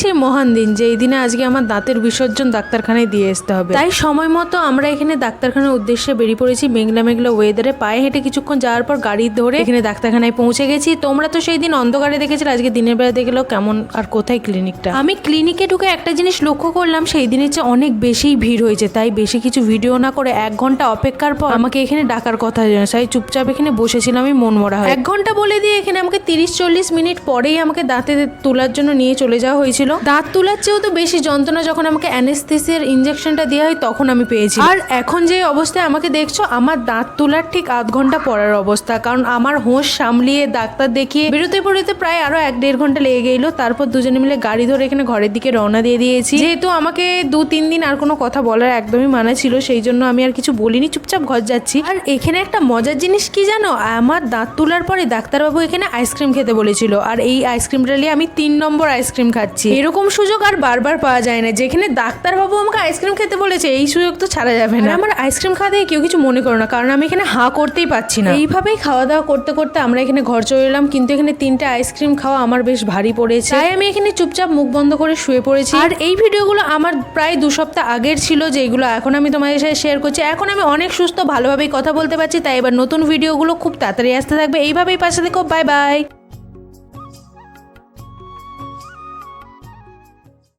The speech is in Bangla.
সেই মহান দিন যেই দিনে আজকে আমার দাঁতের বিসর্জন ডাক্তারখানায় দিয়ে আসতে হবে। তাই সময় মতো আমরা এখানে ডাক্তারখানার উদ্দেশ্যে বেরিয়ে পড়েছি। মেঘলা মেঘলা ওয়েদারে পায়ে হেঁটে কিছুক্ষণ যাওয়ার পর গাড়ি ধরে এখানে ডাক্তারখানায় পৌঁছে গেছি। তোমরা তো সেই দিন অন্ধকারে দেখেছিলে, আজকে দিনের বেলা দেখলেও কেমন আর কোথায় ক্লিনিকটা। আমি ক্লিনিকে ঢুকে একটা জিনিস লক্ষ্য করলাম, সেই দিনের চেয়ে অনেক বেশি ভিড় হয়েছে। তাই বেশি কিছু ভিডিও না করে 1 ঘন্টা অপেক্ষার পর আমাকে এখানে ডাকার কথা জানা, তাই চুপচাপ এখানে বসেছিলাম আমি মন মরা হয়। 1 ঘন্টা বলে দিয়ে এখানে আমাকে 30-40 মিনিট পরেই আমাকে দাঁতে তোলার জন্য নিয়ে চলে যাওয়া হয়েছিল। দাঁত তোলার চেয়েও তো বেশি যন্ত্রণা যখন আমাকে অ্যানেস্থেসিয়ার ইঞ্জেকশনটা দেওয়া হয় তখন আমি পেয়েছি। আর এখন যে অবস্থায় আমাকে দেখছো, আমার দাঁত তোলার ঠিক 1/2 ঘন্টা পরের অবস্থা, কারণ আমার হোঁশ সামলিয়ে ডাক্তার দেখিয়ে বেরোতে প্রায় আরো 1-1.5 ঘন্টা লেগে গেল। তারপর দুজনে মিলে গাড়ি ধরে এখানে ঘরের দিকে রওনা দিয়ে দিয়েছি। যেহেতু আমাকে 2-3 দিন আর কোনো কথা বলার একদমই মানা ছিল, সেই জন্য আমি আর কিছু বলিনি, চুপচাপ ঘর যাচ্ছি। আর এখানে একটা মজার জিনিস কি জানো, আমার দাঁত তোলার পরে ডাক্তারবাবু এখানে আইসক্রিম খেতে বলেছিল, আর এই আইসক্রিমটা নিয়ে আমি 3 নম্বর আইসক্রিম খাচ্ছি। এরকম সুযোগ আর বারবার পাওয়া যায় না, যেখানে ডাক্তারবাবু আমাকে আইসক্রিম খেতে বলেছে, এই সুযোগ তো ছাড়া যাবে না। আমার আইসক্রিম খাওয়া দেখে কেউ কিছু মনে করো না, কারণ আমি এখানে হাঁ করতেই পারছি না। এইভাবেই খাওয়া দাওয়া করতে করতে আমরা এখানে ঘর চলে এলাম, কিন্তু এখানে 3টে আইসক্রিম খাওয়া আমার বেশ ভারী পড়েছে, তাই আমি এখানে চুপচাপ মুখ বন্ধ করে শুয়ে পড়েছি। আর এই ভিডিওগুলো আমার প্রায় 2 সপ্তাহ আগের ছিল, যেগুলো এখন আমি তোমাদের সাথে শেয়ার করছি। এখন আমি অনেক সুস্থ, ভালোভাবেই কথা বলতে পারছি, তাই এবার নতুন ভিডিওগুলো খুব তাড়াতাড়ি আসতে থাকবে। এইভাবেই পাশে দেখো, বাই বাই।